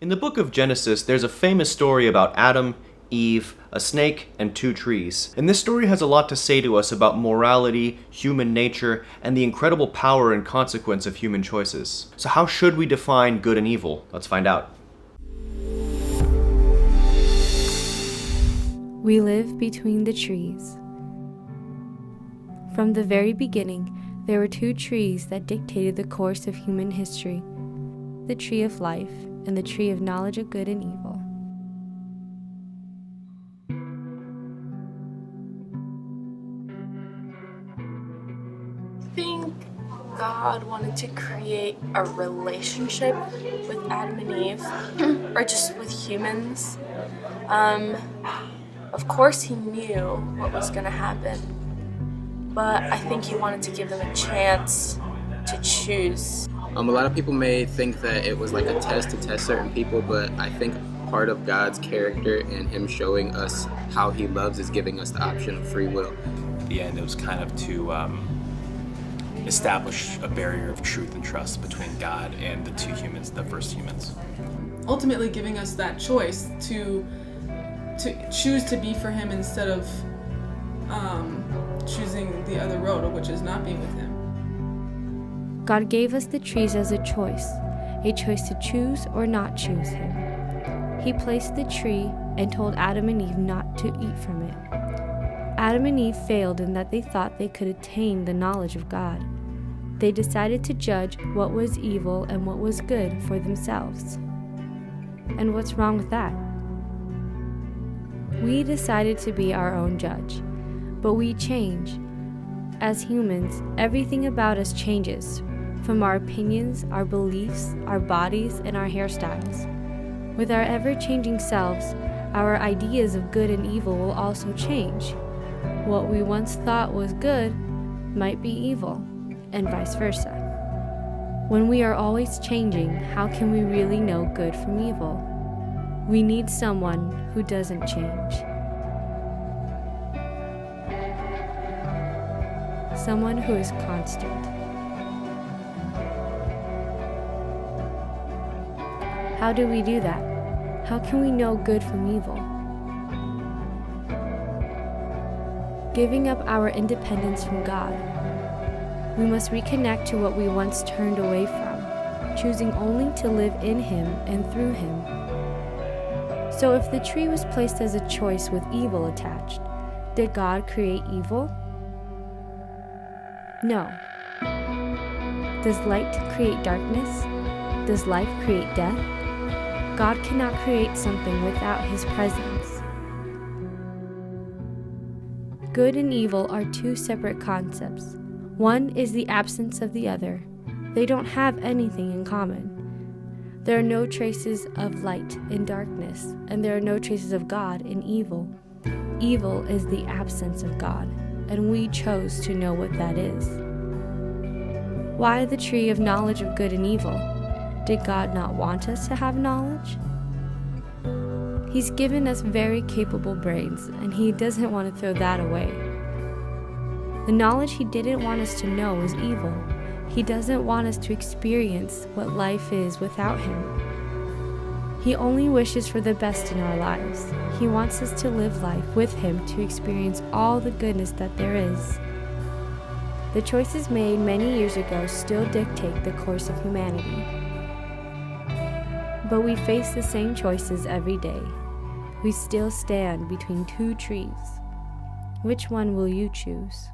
In the book of Genesis, there's a famous story about Adam, Eve, a snake, and two trees. And this story has a lot to say to us about morality, human nature, and the incredible power and consequence of human choices. So how should we define good and evil? Let's find out. We live between the trees. From the very beginning, there were two trees that dictated the course of human history: the tree of life and the tree of knowledge of good and evil. I think God wanted to create a relationship with Adam and Eve, or just with humans. Of course he knew what was going to happen, but I think he wanted to give them a chance to choose. A lot of people may think that it was like a test to test certain people, but I think part of God's character and him showing us how he loves is giving us the option of free will. At the end, it was kind of to establish a barrier of truth and trust between God and the two humans, the first humans. Ultimately giving us that choice to choose to be for him instead of choosing the other road, which is not being with him. God gave us the trees as a choice to choose or not choose him. He placed the tree and told Adam and Eve not to eat from it. Adam and Eve failed in that they thought they could attain the knowledge of God. They decided to judge what was evil and what was good for themselves. And what's wrong with that? We decided to be our own judge, but we change. As humans, everything about us changes, from our opinions, our beliefs, our bodies, and our hairstyles. With our ever-changing selves, our ideas of good and evil will also change. What we once thought was good might be evil, and vice versa. When we are always changing, how can we really know good from evil? We need someone who doesn't change. Someone who is constant. How do we do that? How can we know good from evil? Giving up our independence from God. We must reconnect to what we once turned away from, choosing only to live in Him and through Him. So if the tree was placed as a choice with evil attached, did God create evil? No. Does light create darkness? Does life create death? God cannot create something without His presence. Good and evil are two separate concepts. One is the absence of the other. They don't have anything in common. There are no traces of light in darkness, and there are no traces of God in evil. Evil is the absence of God, and we chose to know what that is. Why the tree of knowledge of good and evil? Did God not want us to have knowledge? He's given us very capable brains, and He doesn't want to throw that away. The knowledge He didn't want us to know was evil. He doesn't want us to experience what life is without Him. He only wishes for the best in our lives. He wants us to live life with Him to experience all the goodness that there is. The choices made many years ago still dictate the course of humanity. But we face the same choices every day. We still stand between two trees. Which one will you choose?